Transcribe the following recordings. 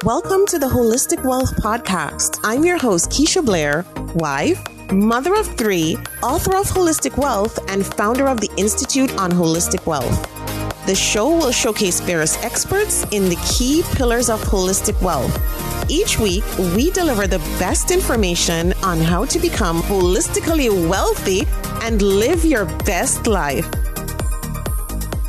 Welcome to the Holistic Wealth Podcast. I'm your host, Keisha Blair, wife, mother of 3, author of Holistic Wealth, and founder of the Institute on Holistic Wealth. The show will showcase various experts in the key pillars of holistic wealth. Each week, we deliver the best information on how to become holistically wealthy and live your best life.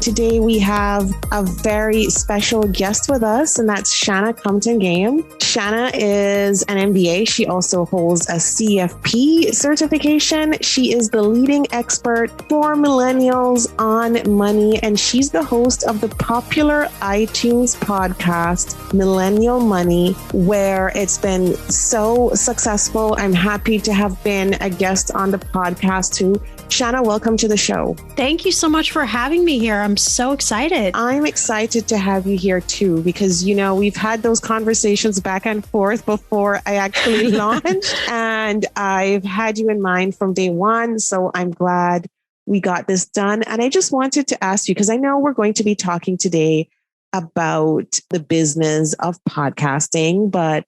Today, we have a very special guest with us, and that's Shannah Compton-Game. Shannah is an MBA. She also holds a CFP certification. She is the leading expert for millennials on money, and she's the host of the popular iTunes podcast, Millennial Money, where it's been so successful. I'm happy to have been a guest on the podcast too. Shannah, welcome to the show. Thank you so much for having me here. I'm so excited. I'm excited to have you here too, because, you know, we've had those conversations back and forth before I actually launched, and I've had you in mind from day one. So I'm glad we got this done. And I just wanted to ask you, because I know we're going to be talking today about the business of podcasting, but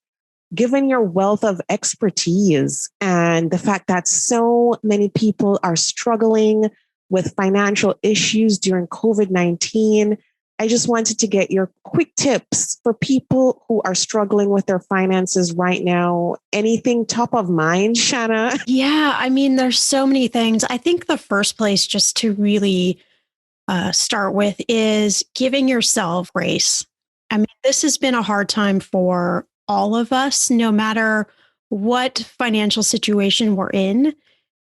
given your wealth of expertise and the fact that so many people are struggling with financial issues during COVID-19, I just wanted to get your quick tips for people who are struggling with their finances right now. Anything top of mind, Shannah? Yeah, I mean, there's so many things. I think the first place just to really start with is giving yourself grace. I mean, this has been a hard time for all of us, no matter what financial situation we're in.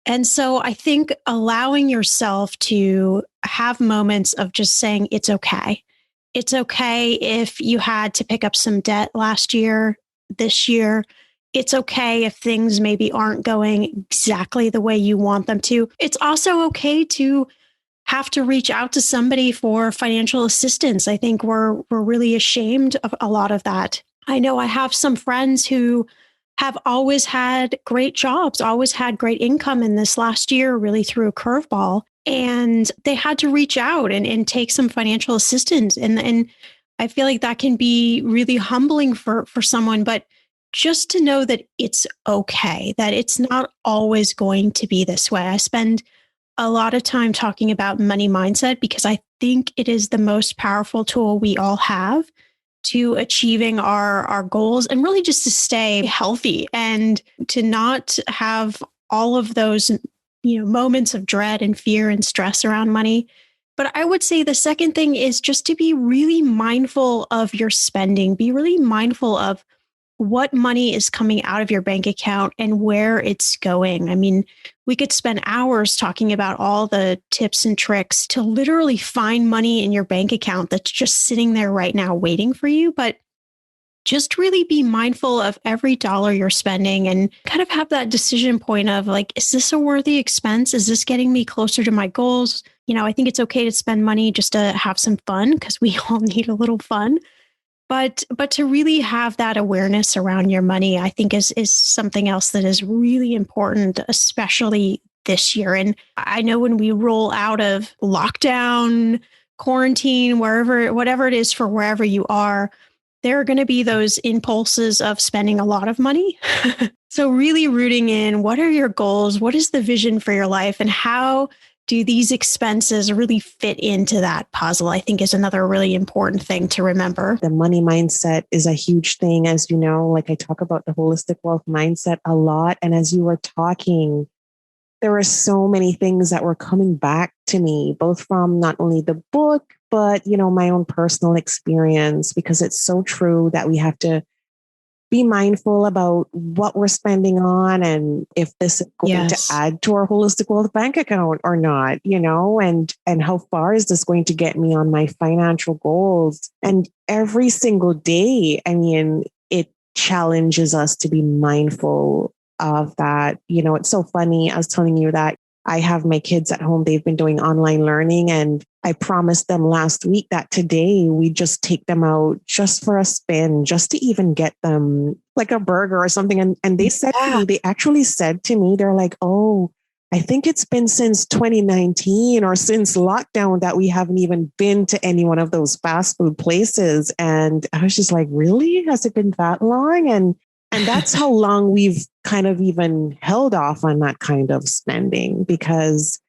And so I think allowing yourself to have moments of just saying, it's okay. It's okay if you had to pick up some debt last year, this year. It's okay if things maybe aren't going exactly the way you want them to. It's also okay to have to reach out to somebody for financial assistance. I think we're really ashamed of a lot of that. I know I have some friends who have always had great jobs, always had great income, in this last year really threw a curveball, and they had to reach out and take some financial assistance. And I feel like that can be really humbling for someone, but just to know that it's okay, that it's not always going to be this way. I spend a lot of time talking about money mindset because I think it is the most powerful tool we all have to achieving our goals, and really just to stay healthy and to not have all of those, moments of dread and fear and stress around money. But I would say the second thing is just to be really mindful of your spending, be really mindful of what money is coming out of your bank account and where it's going. I mean, we could spend hours talking about all the tips and tricks to literally find money in your bank account that's just sitting there right now waiting for you. But just really be mindful of every dollar you're spending and kind of have that decision point of like, is this a worthy expense? Is this getting me closer to my goals? I think it's okay to spend money just to have some fun, because we all need a little fun. But to really have that awareness around your money, I think is something else that is really important, especially this year. And I know when we roll out of lockdown, quarantine, whatever it is for wherever you are, there are going to be those impulses of spending a lot of money. So really rooting in, what are your goals? What is the vision for your life? And how do these expenses really fit into that puzzle? I think is another really important thing to remember. The money mindset is a huge thing. As you know, like I talk about the holistic wealth mindset a lot. And as you were talking, there were so many things that were coming back to me, both from not only the book, but, my own personal experience, because it's so true that we have to be mindful about what we're spending on and if this is going to add to our holistic wealth bank account or not, and how far is this going to get me on my financial goals? And every single day, it challenges us to be mindful of that. It's so funny. I was telling you that I have my kids at home. They've been doing online learning, and I promised them last week that today we just take them out just for a spin, just to even get them like a burger or something. And they said to me, they actually said to me, they're like, oh, I think it's been since 2019 or since lockdown that we haven't even been to any one of those fast food places. And I was just like, really? Has it been that long? And that's how long we've kind of even held off on that kind of spending, because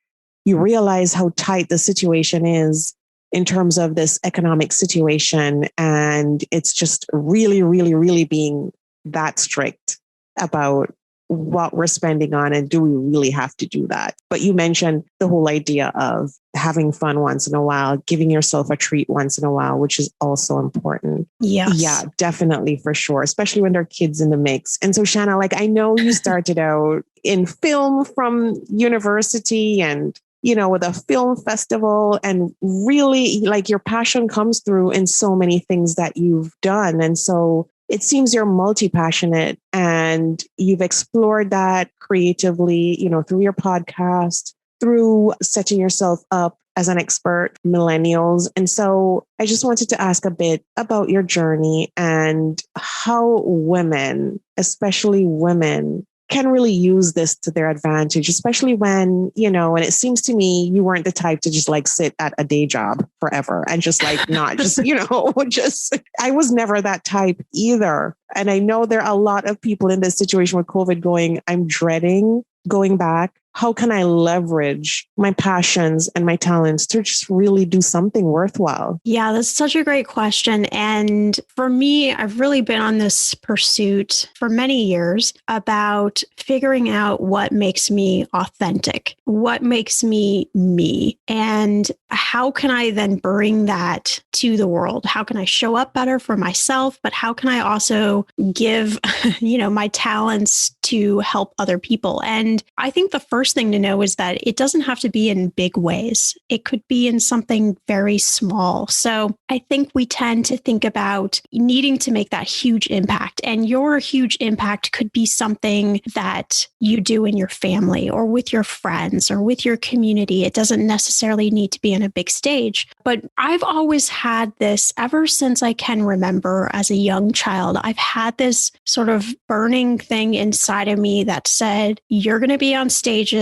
you realize how tight the situation is in terms of this economic situation. And it's just really, really, really being that strict about what we're spending on, and do we really have to do that? But you mentioned the whole idea of having fun once in a while, giving yourself a treat once in a while, which is also important. Yes. Yeah, definitely, for sure, especially when there are kids in the mix. And so, Shannah, like, I know you started out in film from university and, you know, with a film festival, and really like your passion comes through in so many things that you've done. And so it seems you're multi-passionate and you've explored that creatively, you know, through your podcast, through setting yourself up as an expert for millennials. And so I just wanted to ask a bit about your journey and how women, especially women, can really use this to their advantage, especially when, you know, and it seems to me you weren't the type to just like sit at a day job forever and just like not just, you know, just, I was never that type either. And I know there are a lot of people in this situation with COVID going, I'm dreading going back. How can I leverage my passions and my talents to just really do something worthwhile? Yeah, that's such a great question. And for me, I've really been on this pursuit for many years about figuring out what makes me authentic, what makes me me, and how can I then bring that to the world? How can I show up better for myself? But how can I also give, you know, my talents to help other people? And I think the first thing to know is that it doesn't have to be in big ways. It could be in something very small. So I think we tend to think about needing to make that huge impact. And your huge impact could be something that you do in your family or with your friends or with your community. It doesn't necessarily need to be on a big stage. But I've always had this ever since I can remember as a young child. I've had this sort of burning thing inside of me that said, you're going to be on stages,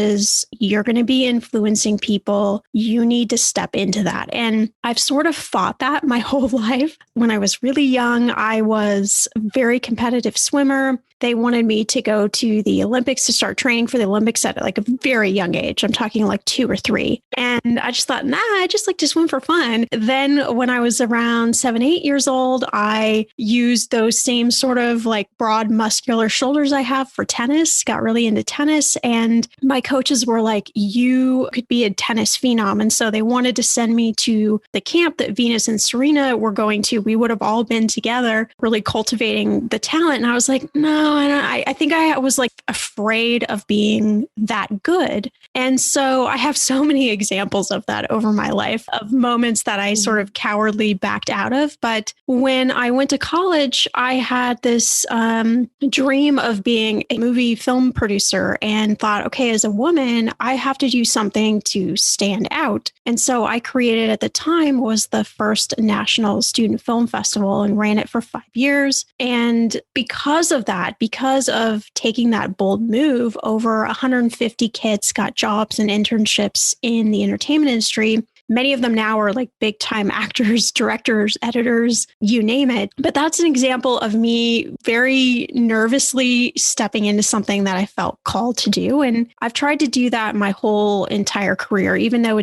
you're going to be influencing people, you need to step into that. And I've sort of fought that my whole life. When I was really young, I was a very competitive swimmer. They wanted me to go to the Olympics, to start training for the Olympics at like a very young age. I'm talking like 2 or 3. And I just thought, I just like to swim for fun. Then when I was around 7, 8 years old, I used those same sort of like broad muscular shoulders I have for tennis, got really into tennis. And my coaches were like, you could be a tennis phenom. And so they wanted to send me to the camp that Venus and Serena were going to. We would have all been together, really cultivating the talent. And I was like, no, I think I was like afraid of being that good. And so I have so many examples of that over my life, of moments that I sort of cowardly backed out of. But when I went to college, I had this dream of being a movie film producer and thought, okay, as a woman, I have to do something to stand out. And so I created, at the time, was the first national student film festival and ran it for 5 years. And because of that, because of taking that bold move, over 150 kids got jobs and internships in the entertainment industry. Many of them now are like big time actors, directors, editors, you name it. But that's an example of me very nervously stepping into something that I felt called to do. And I've tried to do that my whole entire career, even though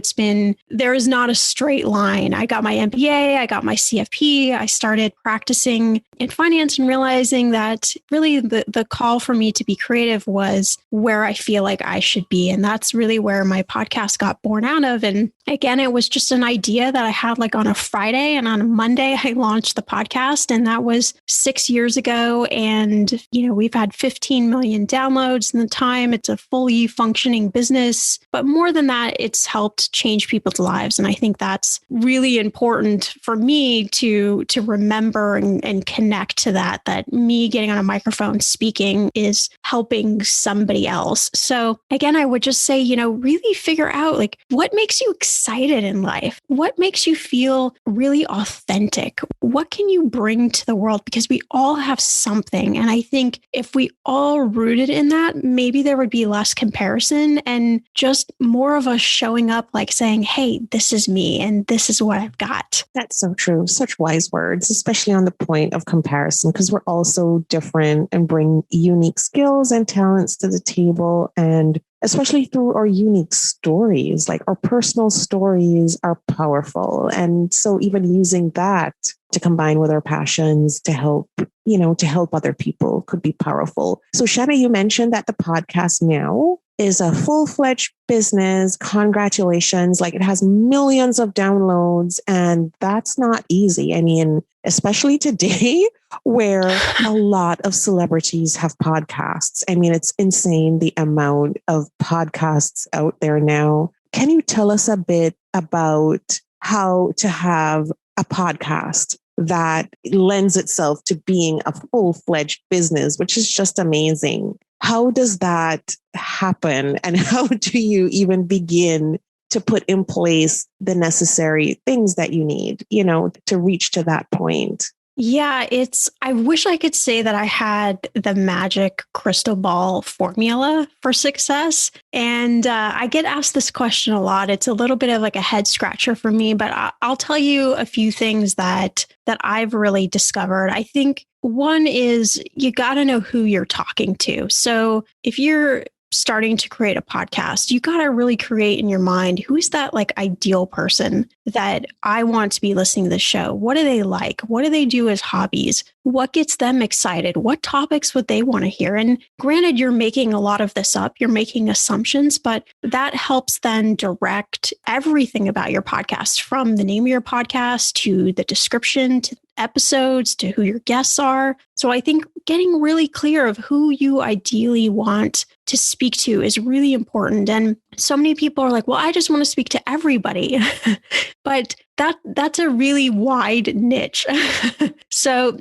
there is not a straight line. I got my MBA, I got my CFP, I started practicing in finance and realizing that really the call for me to be creative was where I feel like I should be. And that's really where my podcast got born out of. And again, it was just an idea that I had like on a Friday, and on a Monday, I launched the podcast, and that was 6 years ago. And, you know, we've had 15 million downloads in the time. It's a fully functioning business, but more than that, it's helped change people's lives. And I think that's really important for me to remember and connect to that me getting on a microphone speaking is helping somebody else. So again, I would just say, you know, really figure out like what makes you excited rooted in life? What makes you feel really authentic? What can you bring to the world? Because we all have something. And I think if we all rooted in that, maybe there would be less comparison and just more of us showing up like saying, hey, this is me and this is what I've got. That's so true. Such wise words, especially on the point of comparison, because we're all so different and bring unique skills and talents to the table. And especially through our unique stories, like our personal stories are powerful. And so even using that to combine with our passions to help, to help other people could be powerful. So Shannah, you mentioned that the podcast now is a full-fledged business. Congratulations. Like, it has millions of downloads, and that's not easy. I mean, especially today where a lot of celebrities have podcasts. I mean, it's insane the amount of podcasts out there now. Can you tell us a bit about how to have a podcast that lends itself to being a full-fledged business, which is just amazing? How does that happen? And how do you even begin to put in place the necessary things that you need, to reach to that point? Yeah, I wish I could say that I had the magic crystal ball formula for success. And I get asked this question a lot. It's a little bit of like a head scratcher for me, but I'll tell you a few things that I've really discovered. I think one is you got to know who you're talking to. So if you're starting to create a podcast, you got to really create in your mind, who is that like ideal person that I want to be listening to the show? What do they like? What do they do as hobbies? What gets them excited? What topics would they want to hear? And granted, you're making a lot of this up, you're making assumptions, but that helps then direct everything about your podcast, from the name of your podcast to the description, to episodes, to who your guests are. So I think getting really clear of who you ideally want to speak to is really important. And so many people are like, well, I just want to speak to everybody. But that's a really wide niche. So,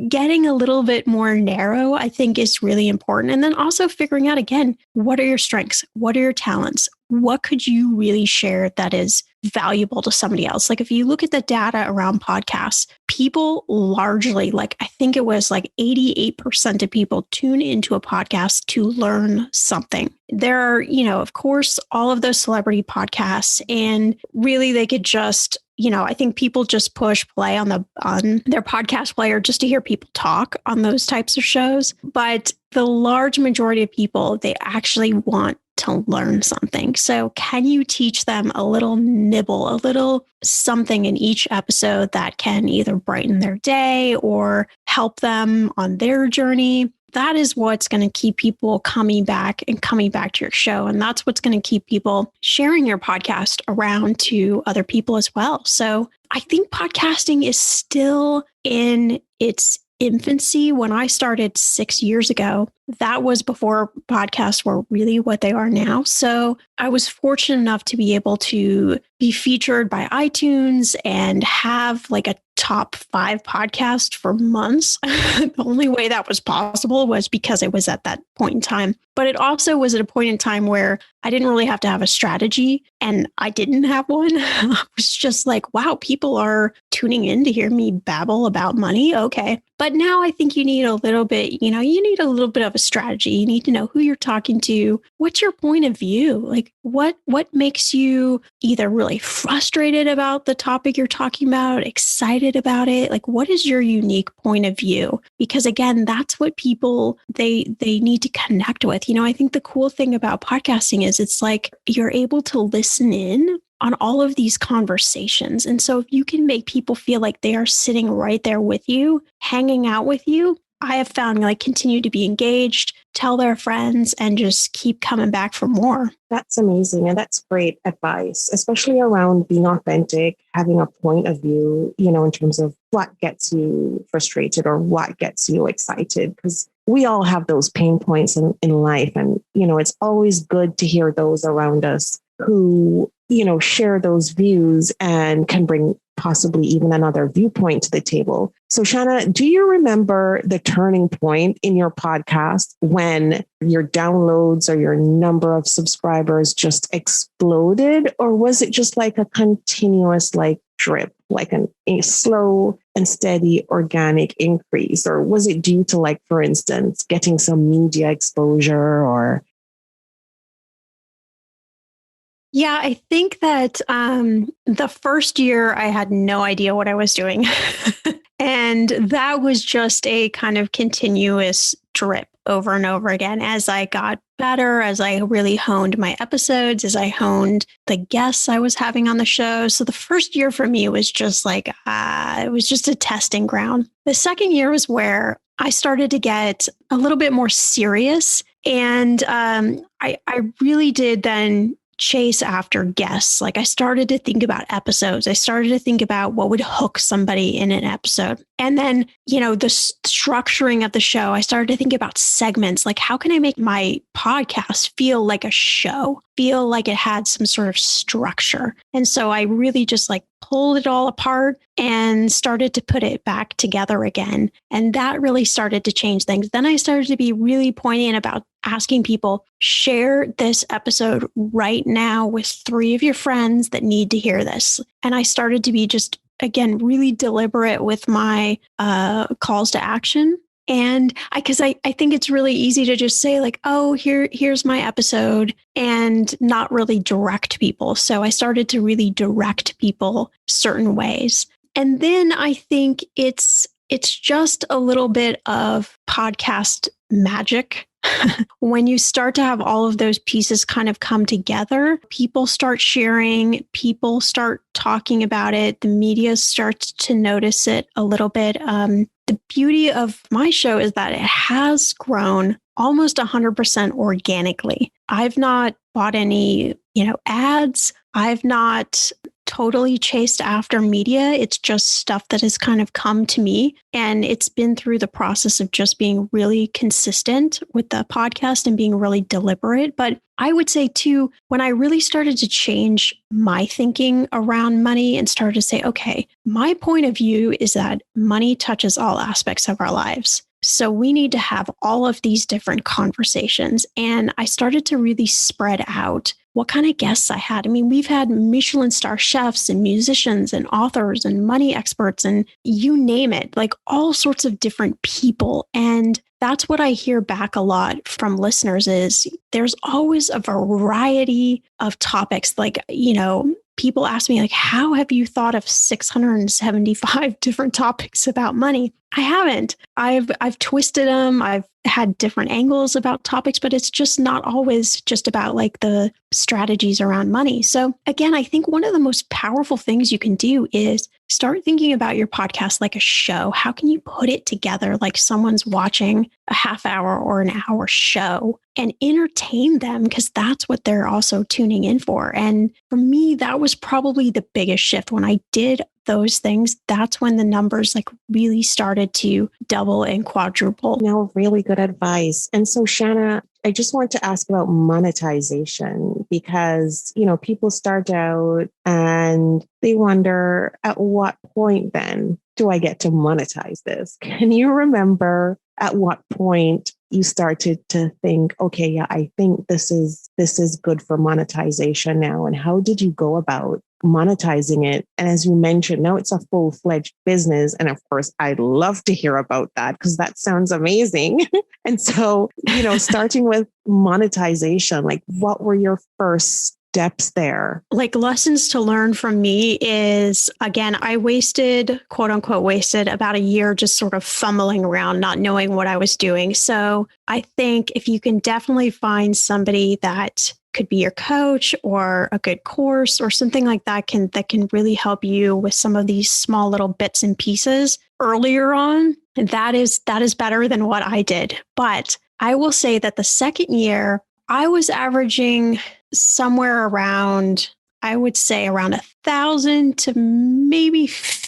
getting a little bit more narrow, I think, is really important. And then also figuring out, again, what are your strengths? What are your talents? What could you really share that is valuable to somebody else? Like, if you look at the data around podcasts, people largely, like, I think it was like 88% of people tune into a podcast to learn something. There are, of course, all of those celebrity podcasts, and really they could just, I think people just push play on their podcast player just to hear people talk on those types of shows. But the large majority of people, they actually want to learn something. So can you teach them a little nibble, a little something in each episode that can either brighten their day or help them on their journey? That is what's going to keep people coming back to your show. And that's what's going to keep people sharing your podcast around to other people as well. So I think podcasting is still in its infancy. When I started 6 years ago, that was before podcasts were really what they are now. So I was fortunate enough to be able to be featured by iTunes and have like a top 5 podcast for months. The only way that was possible was because it was at that point in time. But it also was at a point in time where I didn't really have to have a strategy, and I didn't have one. I was just like, wow, people are tuning in to hear me babble about money. Okay. But now I think you need a little bit, you need a little bit of a strategy. You need to know who you're talking to. What's your point of view? Like what makes you either really frustrated about the topic you're talking about, excited about it? Like, what is your unique point of view? Because again, that's what people, they need to connect with. I think the cool thing about podcasting is it's like you're able to listen in on all of these conversations. And so if you can make people feel like they are sitting right there with you, hanging out with you, I have found continue to be engaged, tell their friends, and just keep coming back for more. That's amazing. And that's great advice, especially around being authentic, having a point of view, in terms of what gets you frustrated or what gets you excited, because we all have those pain points in life. And, it's always good to hear those around us who, share those views and can bring possibly even another viewpoint to the table. So Shannah, do you remember the turning point in your podcast when your downloads or your number of subscribers just exploded? Or was it just like a continuous drip, like a slow and steady organic increase? Or was it due to for instance, getting some media exposure or... Yeah, I think that the first year I had no idea what I was doing. And that was just a kind of continuous drip over and over again as I got better, as I really honed my episodes, as I honed the guests I was having on the show. So the first year for me was just it was just a testing ground. The second year was where I started to get a little bit more serious. And I really did then chase after guests. I started to think about episodes. I started to think about what would hook somebody in an episode. And then, the structuring of the show, I started to think about segments. How can I make my podcast feel like a show, feel like it had some sort of structure? And so I really just pulled it all apart and started to put it back together again. And that really started to change things. Then I started to be really poignant about asking people, share this episode right now with 3 of your friends that need to hear this. And I started to be just, again, really deliberate with my calls to action. And because I think it's really easy to just say here's my episode and not really direct people. So I started to really direct people certain ways. And then I think it's just a little bit of podcast magic. When you start to have all of those pieces kind of come together, people start sharing, people start talking about it, the media starts to notice it a little bit. The beauty of my show is that it has grown almost 100% organically. I've not bought any, ads. I've not totally chased after media. It's just stuff that has kind of come to me. And it's been through the process of just being really consistent with the podcast and being really deliberate. But I would say too, when I really started to change my thinking around money and started to say, okay, my point of view is that money touches all aspects of our lives. So we need to have all of these different conversations. And I started to really spread out what kind of guests I had. I mean, we've had Michelin star chefs and musicians and authors and money experts and you name it, all sorts of different people. And that's what I hear back a lot from listeners is there's always a variety of topics. People ask me, how have you thought of 675 different topics about money? I haven't. I've twisted them. I've had different angles about topics, but it's just not always just about the strategies around money. So again, I think one of the most powerful things you can do is start thinking about your podcast like a show. How can you put it together like someone's watching a half hour or an hour show and entertain them? Because that's what they're also tuning in for. And for me, that was probably the biggest shift when I did those things. That's when the numbers really started to double and quadruple. No, really good advice. And so Shannah, I just want to ask about monetization because, people start out and they wonder at what point then do I get to monetize this? Can you remember at what point you started to think, okay, yeah, I think this is good for monetization now? And how did you go about monetizing it? And as you mentioned, now it's a full-fledged business. And of course, I'd love to hear about that because that sounds amazing. And so, starting with monetization, what were your first steps there? Lessons to learn from me is, again, I quote unquote, wasted about a year just sort of fumbling around, not knowing what I was doing. So I think if you can definitely find somebody that could be your coach or a good course or something like that can really help you with some of these small little bits and pieces earlier on, that is better than what I did. But I will say that the second year, I was averaging somewhere around, I would say around 1,000 to maybe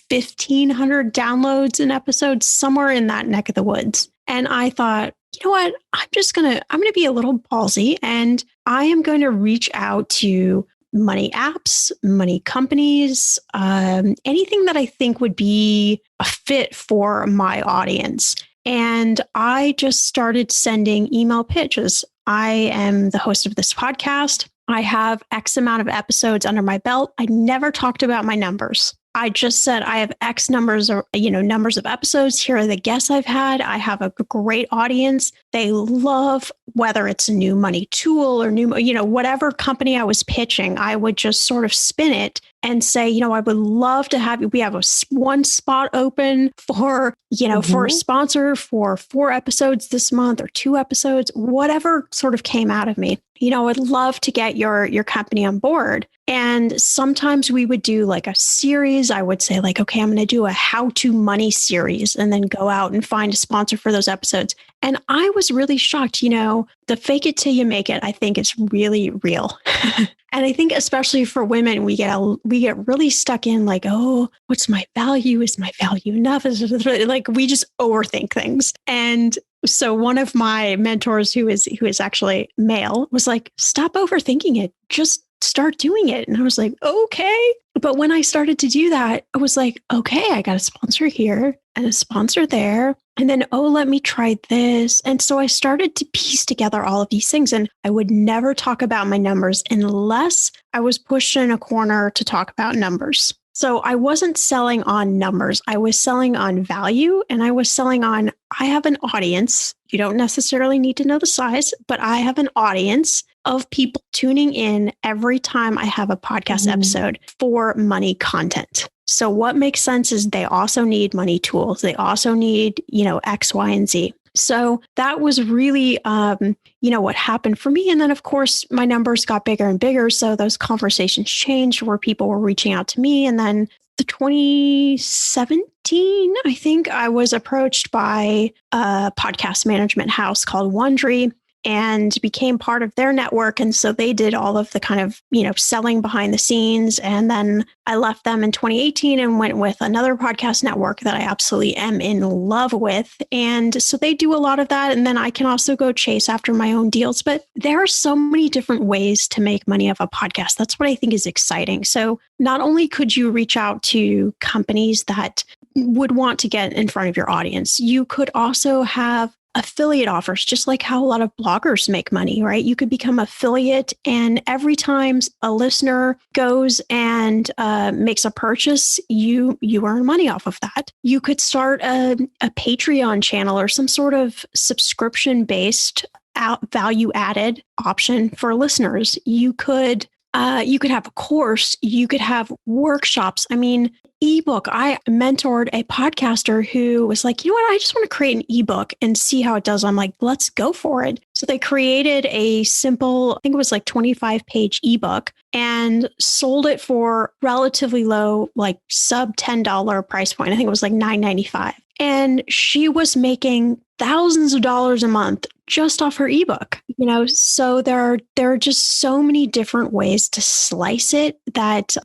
1,500 downloads an episode, somewhere in that neck of the woods. And I thought, you know what, I'm going to be a little ballsy and I am going to reach out to money apps, money companies, anything that I think would be a fit for my audience. And I just started sending email pitches. I am the host of this podcast. I have X amount of episodes under my belt. I never talked about my numbers. I just said I have X numbers or, numbers of episodes. Here are the guests I've had. I have a great audience. They love whether it's a new money tool or new, whatever company I was pitching, I would just sort of spin it and say, I would love to have you. We have one spot open for, for a sponsor for 4 episodes this month or 2 episodes, whatever sort of came out of me. I'd love to get your company on board. And sometimes we would do like a series. I would say like, okay, I'm going to do a how-to money series and then go out and find a sponsor for those episodes. And I was really shocked, the fake it till you make it, I think is really real. And I think especially for women, we get really stuck in like, oh, what's my value? Is my value enough? Like we just overthink things. And so one of my mentors who is actually male was like, stop overthinking it. Just start doing it. And I was like, okay. But when I started to do that, I was like, okay, I got a sponsor here and a sponsor there. And then, let me try this. And so I started to piece together all of these things. And I would never talk about my numbers unless I was pushed in a corner to talk about numbers. So I wasn't selling on numbers. I was selling on value, and I was selling on, I have an audience. You don't necessarily need to know the size, but I have an audience of people tuning in every time I have a podcast episode for money content. So what makes sense is they also need money tools. They also need, X, Y, and Z. So that was really, what happened for me. And then, of course, my numbers got bigger and bigger. So those conversations changed where people were reaching out to me. And then the 2017, I think I was approached by a podcast management house called Wondery and became part of their network. And so they did all of the kind of, selling behind the scenes. And then I left them in 2018 and went with another podcast network that I absolutely am in love with. And so they do a lot of that. And then I can also go chase after my own deals. But there are so many different ways to make money off a podcast. That's what I think is exciting. So not only could you reach out to companies that would want to get in front of your audience, you could also have affiliate offers, just like how a lot of bloggers make money, right? You could become affiliate, and every time a listener goes and makes a purchase, you earn money off of that. You could start a Patreon channel or some sort of subscription-based value-added option for listeners. You could have a course. You could have workshops. Ebook. I mentored a podcaster who was like, I just want to create an ebook and see how it does. I'm like, let's go for it. So they created a simple, I think it was like 25-page ebook and sold it for relatively low, like sub $10 price point. I think it was like $9.95. And she was making thousands of dollars a month just off her ebook, so there are just so many different ways to slice it that,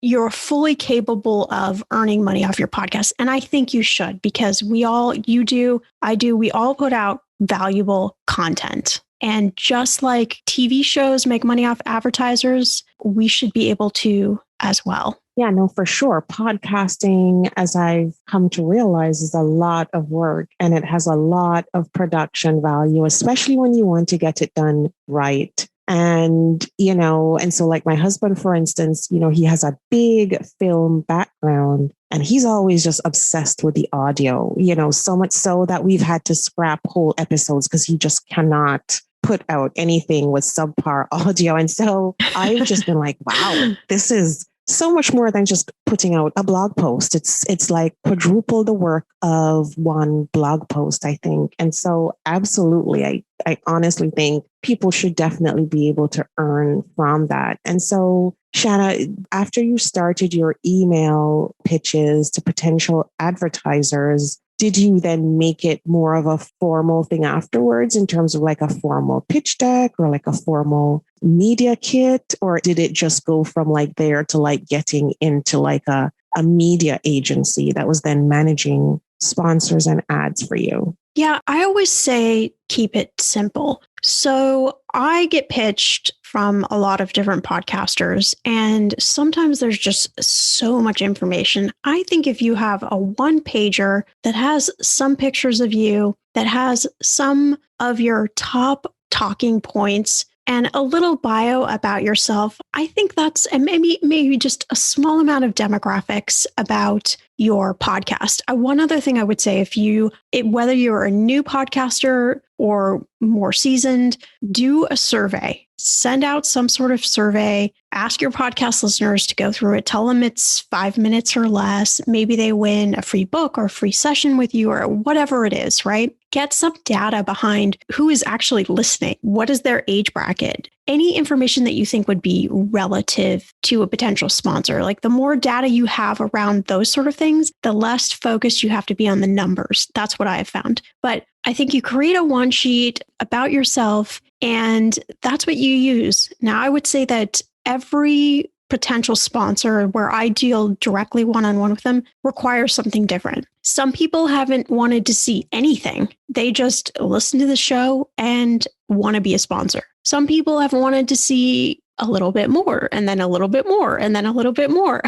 you're fully capable of earning money off your podcast. And I think you should, because we all put out valuable content. And just like TV shows make money off advertisers, we should be able to as well. Yeah, no, for sure. Podcasting, as I've come to realize, is a lot of work, and it has a lot of production value, especially when you want to get it done right. And, and so like my husband, for instance, he has a big film background and he's always just obsessed with the audio, so much so that we've had to scrap whole episodes because he just cannot put out anything with subpar audio. And so I've just been like, wow, this is so much more than just putting out a blog post. It's like quadruple the work of one blog post, I think. And so absolutely, I honestly think people should definitely be able to earn from that. And so, Shannah, after you started your email pitches to potential advertisers, did you then make it more of a formal thing afterwards in terms of like a formal pitch deck or like a formal media kit? Or did it just go from like there to like getting into like a media agency that was then managing sponsors and ads for you? Yeah, I always say keep it simple. So I get pitched from a lot of different podcasters, and sometimes there's just so much information. I think if you have a one pager that has some pictures of you, that has some of your top talking points, and a little bio about yourself, I think that's, and maybe just a small amount of demographics about your podcast. One other thing I would say, whether you're a new podcaster or more seasoned, do a survey. Send out some sort of survey. Ask your podcast listeners to go through it. Tell them it's 5 minutes or less. Maybe they win a free book or a free session with you or whatever it is, right? Get some data behind who is actually listening. What is their age bracket? Any information that you think would be relative to a potential sponsor. Like the more data you have around those sort of things, the less focused you have to be on the numbers. That's what I have found. But I think you create a one sheet about yourself, and that's what you use. Now, I would say that every potential sponsor where I deal directly one-on-one with them requires something different. Some people haven't wanted to see anything. They just listen to the show and want to be a sponsor. Some people have wanted to see a little bit more, and then a little bit more, and then a little bit more.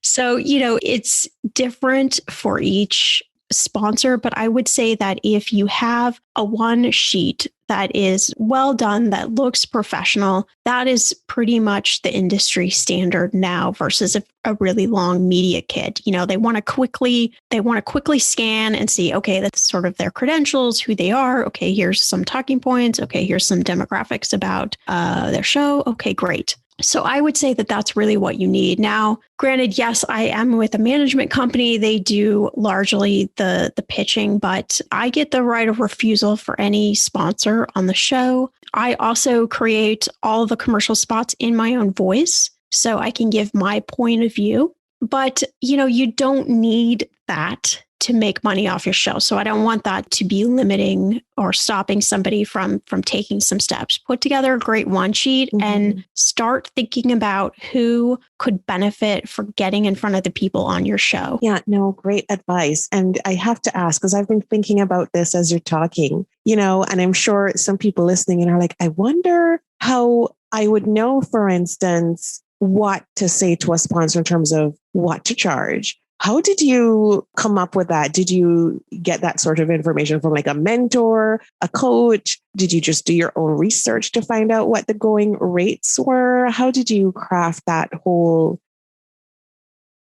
So, it's different for each sponsor, but I would say that if you have a one sheet that is well done, that looks professional, that is pretty much the industry standard now versus a really long media kit. They want to quickly scan and see, okay, that's sort of their credentials, who they are. Okay, here's some talking points. Okay, here's some demographics about their show. Okay, great. So I would say that that's really what you need. Now, granted, yes, I am with a management company. They do largely the pitching, but I get the right of refusal for any sponsor on the show. I also create all the commercial spots in my own voice, so I can give my point of view. But, you don't need that to make money off your show. So I don't want that to be limiting or stopping somebody from taking some steps. Put together a great one sheet and start thinking about who could benefit for getting in front of the people on your show. Yeah, no, great advice. And I have to ask, because I've been thinking about this as you're talking, and I'm sure some people listening and are like, I wonder how I would know, for instance, what to say to a sponsor in terms of what to charge. How did you come up with that? Did you get that sort of information from like a mentor, a coach? Did you just do your own research to find out what the going rates were? How did you craft that whole?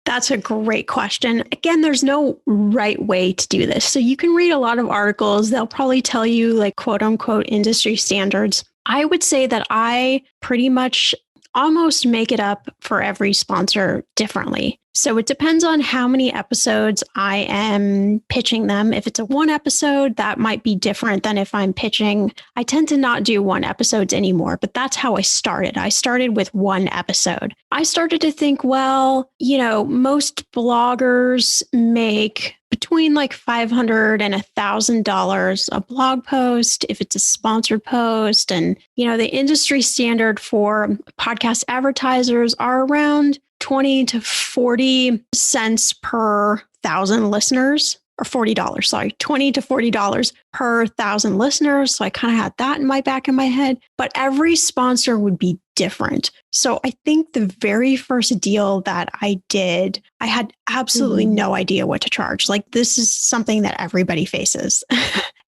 That's a great question. Again, there's no right way to do this. So you can read a lot of articles. They'll probably tell you like quote unquote industry standards. I would say that I pretty much almost make it up for every sponsor differently. So it depends on how many episodes I am pitching them. If it's a one episode, that might be different than if I'm pitching. I tend to not do one episodes anymore, but that's how I started. I started with one episode. I started to think, well, most bloggers make between like $500 and $1,000 a blog post if it's a sponsored post. And, the industry standard for podcast advertisers are around 20 to 40 cents per thousand listeners, or $40, sorry, $20 to $40 per thousand listeners. So I kind of had that in my back of my head, but every sponsor would be different. So I think the very first deal that I did, I had absolutely no idea what to charge. Like this is something that everybody faces.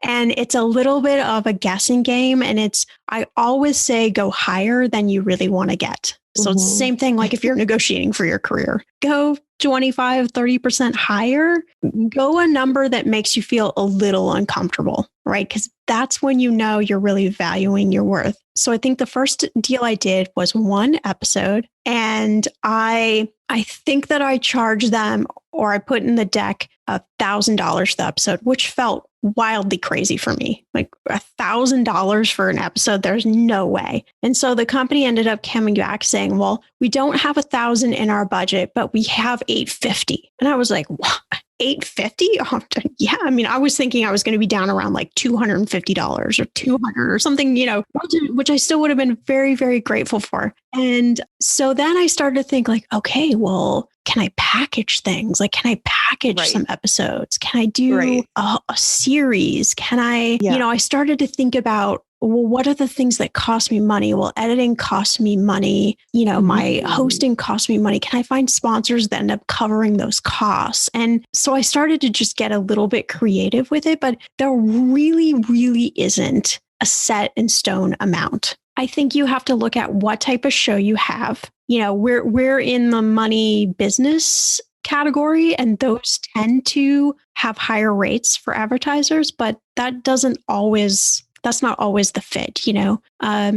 And it's a little bit of a guessing game. And I always say go higher than you really want to get. So it's the same thing like if you're negotiating for your career, go 25, 30% higher, go a number that makes you feel a little uncomfortable, right? Because that's when you're really valuing your worth. So I think the first deal I did was one episode, and I think that I charged them, or I put in the deck $1,000 the episode, which felt wildly crazy for me. Like $1,000 for an episode, there's no way. And so the company ended up coming back saying, well, we don't have 1,000 in our budget, but we have 850. And I was like, what? $850? Oh, yeah. I mean, I was thinking I was going to be down around like $250 or 200 or something, which I still would have been very, very grateful for. And so then I started to think like, okay, well, can I package things? Like, can I package some episodes? Can I do a series? Can I, I started to think about, well, what are the things that cost me money? Well, editing costs me money. My hosting costs me money. Can I find sponsors that end up covering those costs? And so I started to just get a little bit creative with it, but there really, really isn't a set in stone amount. I think you have to look at what type of show you have. We're in the money business category, and those tend to have higher rates for advertisers, but that's not always the fit,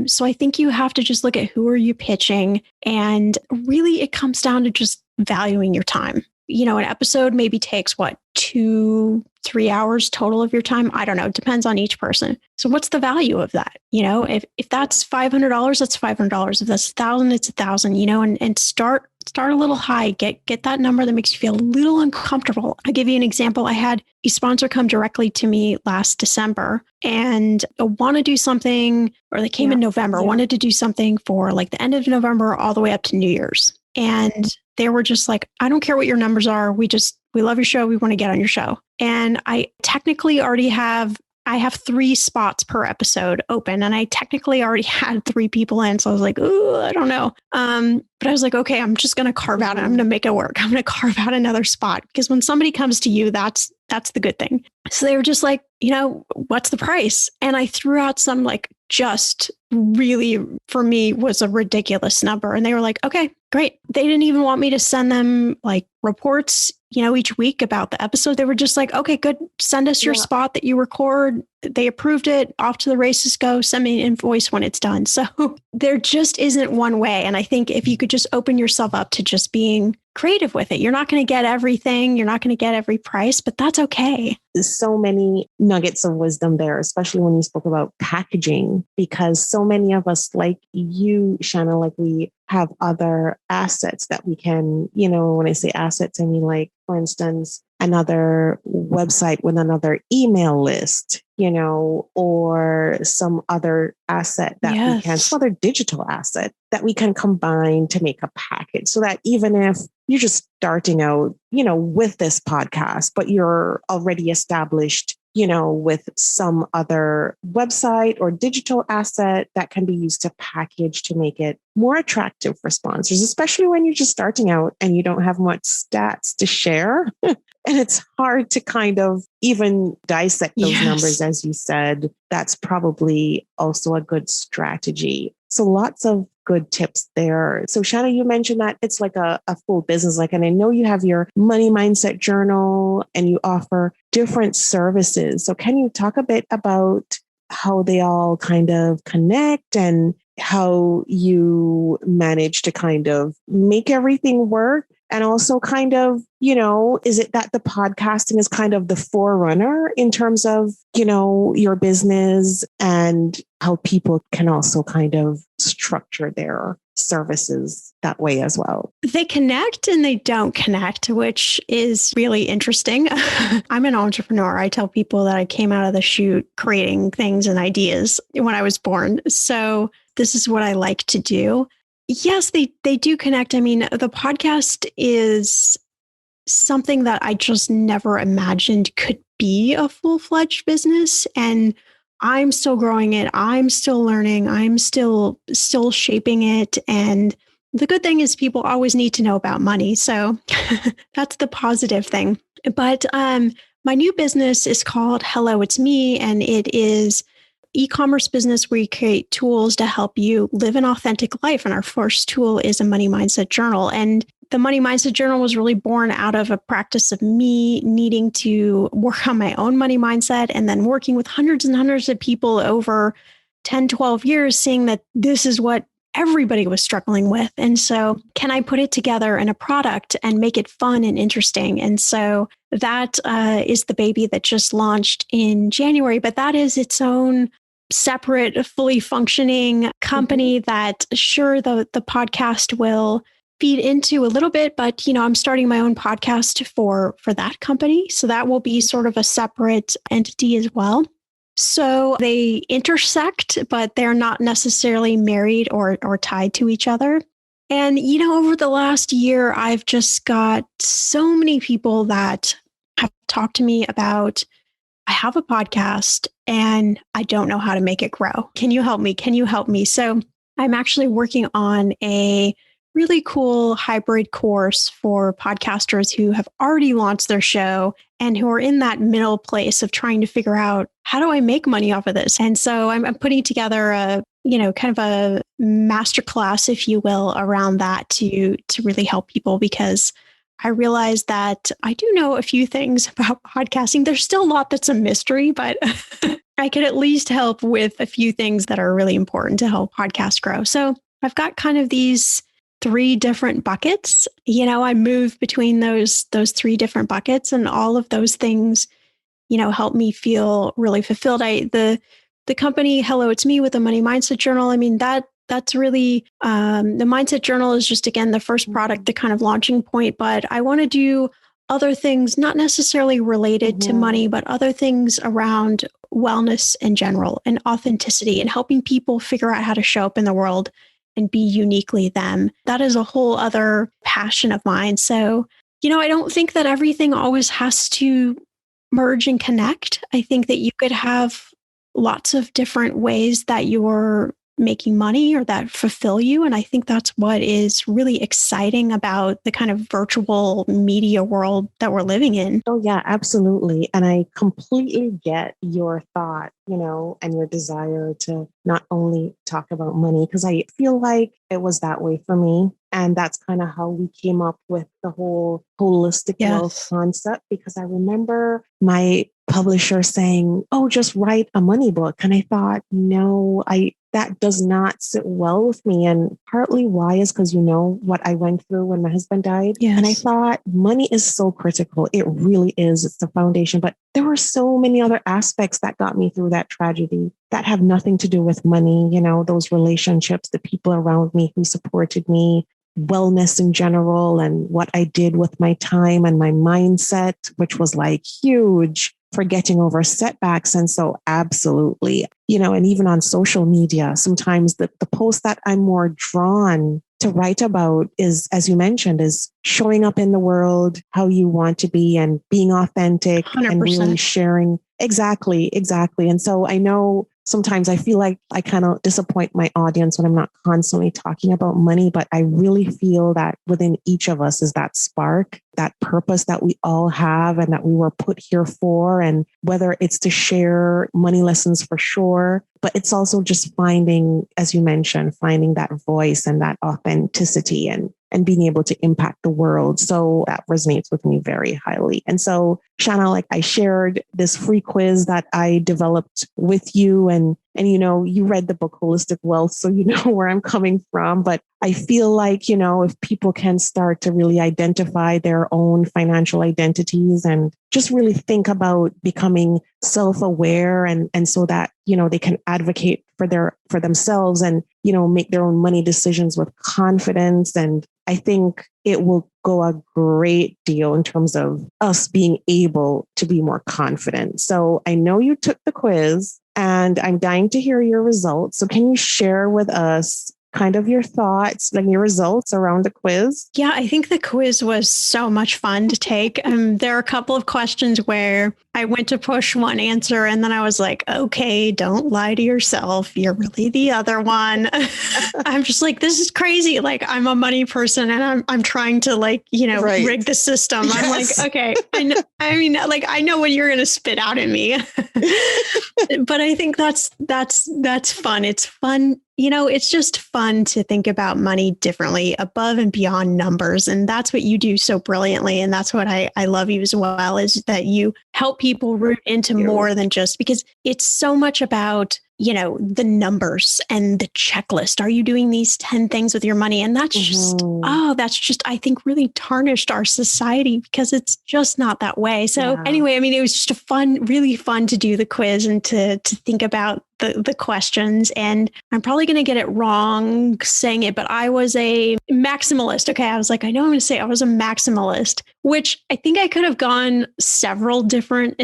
So I think you have to just look at who are you pitching, and really it comes down to just valuing your time. An episode maybe takes 2-3 hours total of your time. I don't know. It depends on each person. So what's the value of that? If that's $500, that's $500. If that's $1,000, it's $1,000, and start a little high, get that number that makes you feel a little uncomfortable. I'll give you an example. I had a sponsor come directly to me last December and want to do something, or they came in November, wanted to do something for like the end of November all the way up to New Year's. And they were just like, I don't care what your numbers are. We love your show. We want to get on your show. And I technically already have 3 spots per episode open, and I technically already had 3 people in. So I was like, ooh, I don't know. But I was like, okay, I'm just going to carve out, and I'm going to make it work. I'm going to carve out another spot, because when somebody comes to you, that's the good thing. So they were just like, what's the price? And I threw out some like just really, for me, was a ridiculous number. And they were like, okay, great. They didn't even want me to send them like reports, each week about the episode. They were just like, okay, good. Send us your spot that you record. They approved it. Off to the races go. Send me an invoice when it's done. So there just isn't one way. And I think if you could just open yourself up to just being creative with it, you're not going to get everything. You're not going to get every price, but that's okay. There's so many nuggets of wisdom there, especially when you spoke about packaging, because so many of us, like you, Shannah, like we have other assets that we can, when I say assets, I mean like, for instance, another website with another email list, or some other asset that we can, some other digital asset that we can combine to make a package, so that even if you're just starting out, with this podcast, but you're already established, with some other website or digital asset that can be used to package to make it more attractive for sponsors, especially when you're just starting out and you don't have much stats to share. And it's hard to kind of even dissect those numbers, as you said. That's probably also a good strategy. So lots of good tips there. So Shannah, you mentioned that it's like a full business. And I know you have your money mindset journal and you offer different services. So can you talk a bit about how they all kind of connect and how you manage to kind of make everything work? And also kind of, is it that the podcasting is kind of the forerunner in terms of, your business, and how people can also kind of structure their services that way as well? They connect and they don't connect, which is really interesting. I'm an entrepreneur. I tell people that I came out of the chute creating things and ideas when I was born. So this is what I like to do. Yes, they do connect. I mean, the podcast is something that I just never imagined could be a full-fledged business. And I'm still growing it. I'm still learning. I'm still shaping it. And the good thing is people always need to know about money. So that's the positive thing. But my new business is called Hello, It's Me. And it is e-commerce business where you create tools to help you live an authentic life. And our first tool is a money mindset journal. And the money mindset journal was really born out of a practice of me needing to work on my own money mindset, and then working with hundreds and hundreds of people over 10, 12 years, seeing that this is what everybody was struggling with. And so can I put it together in a product and make it fun and interesting? And so that is the baby that just launched in January, but that is its own separate, fully functioning company that sure, the podcast will feed into a little bit, but I'm starting my own podcast for that company. So that will be sort of a separate entity as well. So they intersect, but they're not necessarily married or tied to each other. And, over the last year, I've just got so many people that have talked to me about, I have a podcast and I don't know how to make it grow. Can you help me? Can you help me? So I'm actually working on a really cool hybrid course for podcasters who have already launched their show and who are in that middle place of trying to figure out, how do I make money off of this? And so I'm putting together a kind of a masterclass, if you will, around that to really help people, because I realized that I do know a few things about podcasting. There's still a lot that's a mystery, but I could at least help with a few things that are really important to help podcasts grow. So I've got kind of these 3 different buckets. I move between those 3 different buckets, and all of those things, help me feel really fulfilled. The company, Hello, It's Me with the Money Mindset Journal. I mean, that's really, the Mindset Journal is just, again, the first product, the kind of launching point, but I want to do other things, not necessarily related to money, but other things around wellness in general and authenticity and helping people figure out how to show up in the world and be uniquely them. That is a whole other passion of mine. So, I don't think that everything always has to merge and connect. I think that you could have lots of different ways that you're making money or that fulfill you. And I think that's what is really exciting about the kind of virtual media world that we're living in. Oh, yeah, absolutely. And I completely get your thought, and your desire to not only talk about money, because I feel like it was that way for me. And that's kind of how we came up with the whole holistic wealth concept, because I remember my publisher saying, "Oh, just write a money book." And I thought, no, that does not sit well with me. And partly why is because what I went through when my husband died. Yes. And I thought money is so critical. It really is. It's the foundation. But there were so many other aspects that got me through that tragedy that have nothing to do with money. Those relationships, the people around me who supported me, wellness in general, and what I did with my time and my mindset, which was like huge for getting over setbacks. And so absolutely, and even on social media, sometimes the post that I'm more drawn to write about is, as you mentioned, is showing up in the world how you want to be and being authentic 100%. And really sharing. Exactly. And so I know sometimes I feel like I kind of disappoint my audience when I'm not constantly talking about money, but I really feel that within each of us is that spark, that purpose that we all have and that we were put here for. And whether it's to share money lessons for sure, but it's also just finding, as you mentioned, finding that voice and that authenticity and being able to impact the world. So that resonates with me very highly. And so, Shannah, like I shared this free quiz that I developed with you, and you read the book Holistic Wealth, so you know where I'm coming from. But I feel like, if people can start to really identify their own financial identities and just really think about becoming self-aware and so that, they can advocate for themselves and, make their own money decisions with confidence. And I think it will go a great deal in terms of us being able to be more confident. So I know you took the quiz and I'm dying to hear your results. So can you share with us kind of your thoughts and your results around the quiz? Yeah, I think the quiz was so much fun to take. There are a couple of questions where I went to push one answer and then I was like, okay, don't lie to yourself. You're really the other one. I'm just like, this is crazy. Like, I'm a money person and I'm trying to rig the system. Yes. I'm like, okay, I know what you're going to spit out at me. But I think that's fun. It's fun. It's just fun to think about money differently, above and beyond numbers. And that's what you do so brilliantly. And that's what I love you as well, is that you help people root into more than just, because it's so much about, the numbers and the checklist. Are you doing these 10 things with your money? And that's just, I think really tarnished our society because it's just not that way. So anyway, it was just really fun to do the quiz and to think about the questions, and I'm probably going to get it wrong saying it, but I was a maximalist. Okay. I was like, I know I'm going to say I was a maximalist, which I think I could have gone several different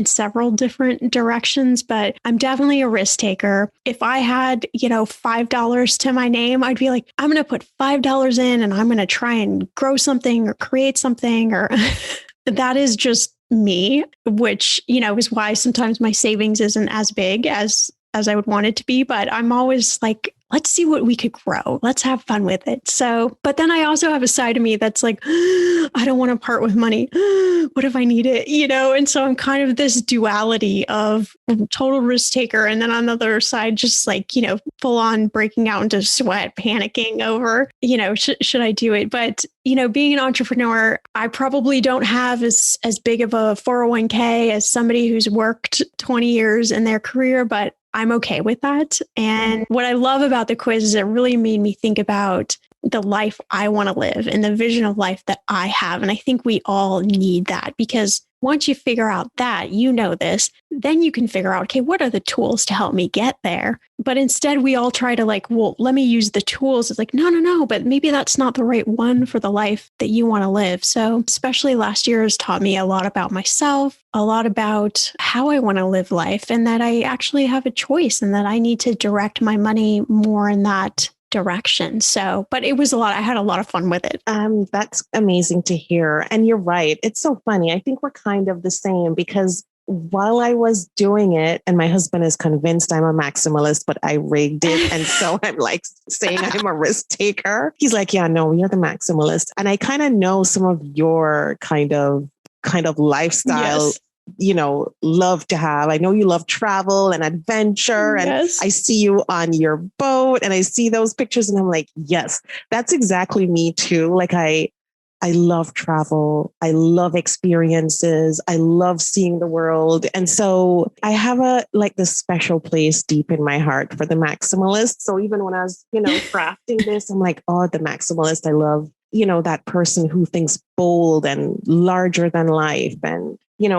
directions, but I'm definitely a risk taker. If I had, $5 to my name, I'd be like, I'm going to put $5 in and I'm going to try and grow something or create something, or that is just me, which, is why sometimes my savings isn't as big as I would want it to be. But I'm always like, let's see what we could grow. Let's have fun with it. So, but then I also have a side of me that's like, I don't want to part with money. What if I need it? And so I'm kind of this duality of total risk taker. And then on the other side, just like, full on breaking out into sweat, panicking over, should I do it? But, being an entrepreneur, I probably don't have as big of a 401k as somebody who's worked 20 years in their career, but I'm okay with that. And what I love about the quiz is it really made me think about the life I want to live and the vision of life that I have. And I think we all need that, because once you figure out that, this, then you can figure out, okay, what are the tools to help me get there? But instead we all try to like, well, let me use the tools. It's like, no, but maybe that's not the right one for the life that you want to live. So especially last year has taught me a lot about myself, a lot about how I want to live life, and that I actually have a choice and that I need to direct my money more in that direction. So, but it was a lot. I had a lot of fun with it. That's amazing to hear. And you're right. It's so funny. I think we're kind of the same, because while I was doing it, and my husband is convinced I'm a maximalist, but I rigged it. And so I'm like saying I'm a risk taker. He's like, yeah, no, you're the maximalist. And I kind of know some of your kind of lifestyle, love to have. I know you love travel and adventure, and I see you on your boat and I see those pictures and I'm like, yes, that's exactly me too. Like I love travel. I love experiences. I love seeing the world. And so I have this special place deep in my heart for the maximalist. So even when I was, crafting this, I'm like, oh, the maximalist. I love, that person who thinks bold and larger than life, and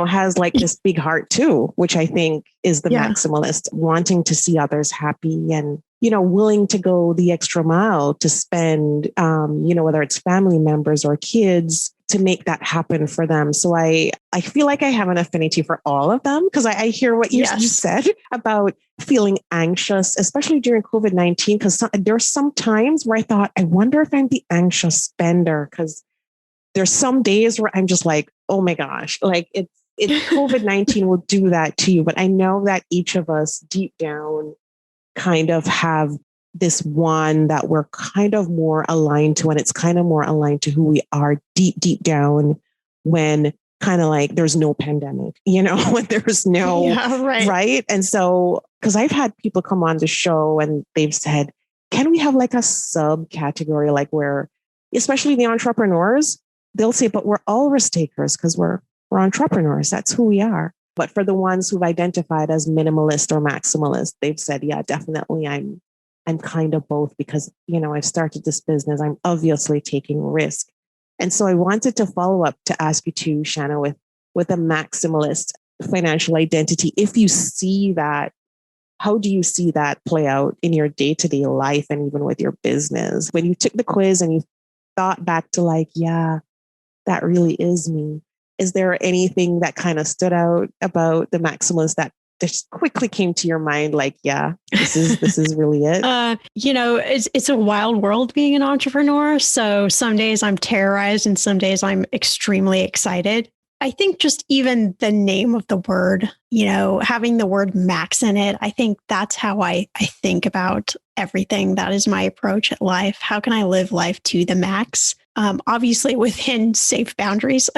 has like this big heart too, which I think is the maximalist, wanting to see others happy and, willing to go the extra mile to spend, whether it's family members or kids, to make that happen for them. So I feel like I have an affinity for all of them, because I hear what you said about feeling anxious, especially during COVID-19, because there's some times where I thought, I wonder if I'm the anxious spender, because there's some days where I'm just like, oh my gosh, like it's COVID-19 will do that to you. But I know that each of us deep down kind of have this one that we're kind of more aligned to, and it's kind of more aligned to who we are deep down, when kind of like there's no pandemic, when there's no, right. And so, because I've had people come on the show and they've said, can we have like a subcategory, like where, especially the entrepreneurs, they'll say, but we're all risk takers because we're entrepreneurs. That's who we are. But for the ones who've identified as minimalist or maximalist, they've said, yeah, definitely I'm kind of both, because, I've started this business. I'm obviously taking risk. And so I wanted to follow up to ask you too, Shannah, with a maximalist financial identity. If you see that, how do you see that play out in your day-to-day life and even with your business? When you took the quiz and you thought back to like, yeah, that really is me. Is there anything that kind of stood out about the maximalist that just quickly came to your mind? Like, yeah, this is really it. It's a wild world being an entrepreneur. So some days I'm terrorized and some days I'm extremely excited. I think just even the name of the word, having the word max in it, I think that's how I think about everything. That is my approach at life. How can I live life to the max? Obviously within safe boundaries.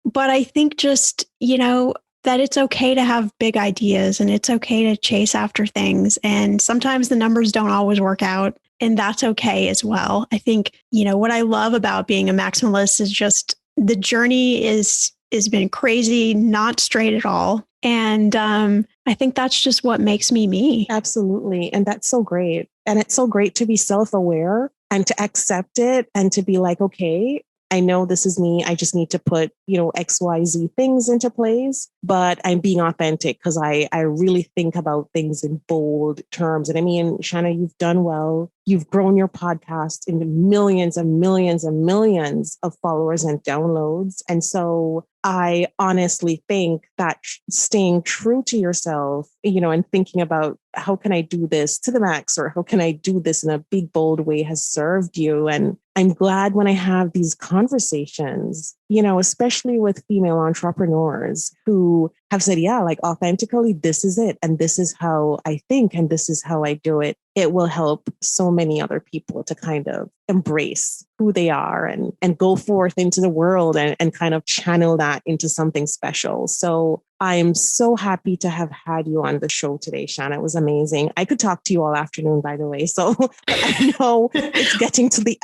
But I think just, that it's okay to have big ideas and it's okay to chase after things. And sometimes the numbers don't always work out, and that's okay as well. I think, what I love about being a maximalist is just the journey has been crazy, not straight at all. And I think that's just what makes me me. Absolutely. And that's so great. And it's so great to be self-aware and to accept it and to be like, okay, I know this is me. I just need to put, XYZ things into place, but I'm being authentic because I really think about things in bold terms. And I mean, Shannah, you've done well. You've grown your podcast into millions and millions and millions of followers and downloads. And so I honestly think that staying true to yourself, and thinking about how can I do this to the max, or how can I do this in a big, bold way has served you. And I'm glad when I have these conversations, especially with female entrepreneurs who have said, yeah, like authentically, this is it. And this is how I think. And this is how I do it. It will help so many other people to kind of embrace who they are and go forth into the world and kind of channel that into something special. So I am so happy to have had you on the show today, Shannah. It was amazing. I could talk to you all afternoon, by the way. So I know it's getting to the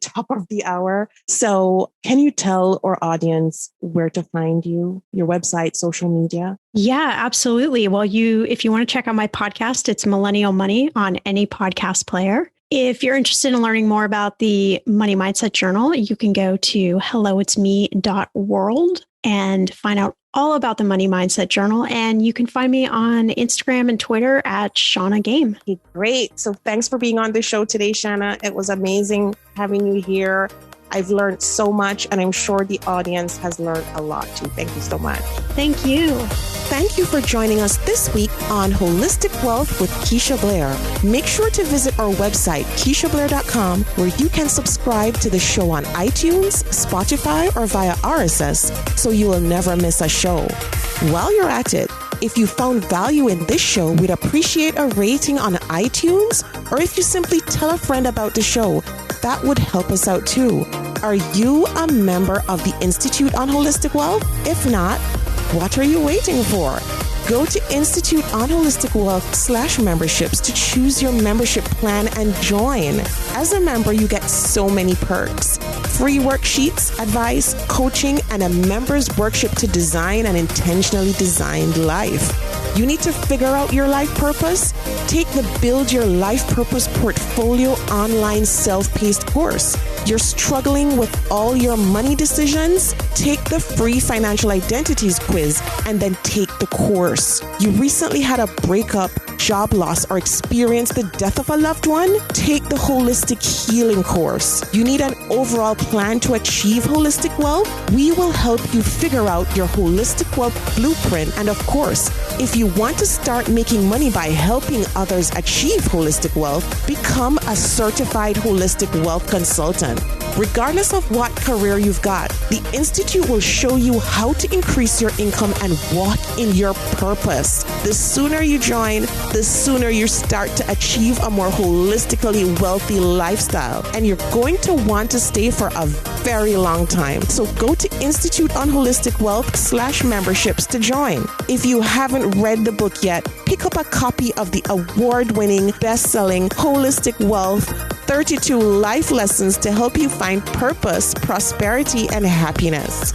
top of the hour. So can you tell our audience where to find you, your website, social media? Yeah, absolutely. Well, if you want to check out my podcast, it's Millennial Money on any podcast player. If you're interested in learning more about the Money Mindset Journal, you can go to helloitsme.world and find out all about the Money Mindset Journal. And you can find me on Instagram and Twitter at Shannah Game. Okay, great. So thanks for being on the show today, Shannah. It was amazing having you here. I've learned so much, and I'm sure the audience has learned a lot too. Thank you so much. Thank you. Thank you for joining us this week on Holistic Wealth with Keisha Blair. Make sure to visit our website, KeishaBlair.com, where you can subscribe to the show on iTunes, Spotify, or via RSS, so you will never miss a show. While you're at it, if you found value in this show, we'd appreciate a rating on iTunes, or if you simply tell a friend about the show, that would help us out too. Are you a member of the Institute on Holistic Wealth? If not, what are you waiting for? Go to instituteonholisticwealth.com/memberships to choose your membership plan and join. As a member, you get so many perks. Free worksheets, advice, coaching, and a member's workshop to design an intentionally designed life. You need to figure out your life purpose? Take the Build Your Life Purpose Portfolio online self-paced course. You're struggling with all your money decisions? Take the free financial identities quiz and then take the course. You recently had a breakup, job loss, or experienced the death of a loved one? Take the Holistic Healing course. You need an overall plan to achieve holistic wealth? We will help you figure out your holistic wealth blueprint. And of course, if you want to start making money by helping others achieve holistic wealth, become a certified holistic wealth consultant. Regardless of what career you've got, the Institute will show you how to increase your income and walk in your purpose. The sooner you join, the sooner you start to achieve a more holistically wealthy lifestyle. And you're going to want to stay for a very long time. So go to instituteonholisticwealth.com/memberships to join. If you haven't read the book yet, pick up a copy of the award-winning, best-selling Holistic Wealth 32 Life Lessons to help you find purpose, prosperity, and happiness.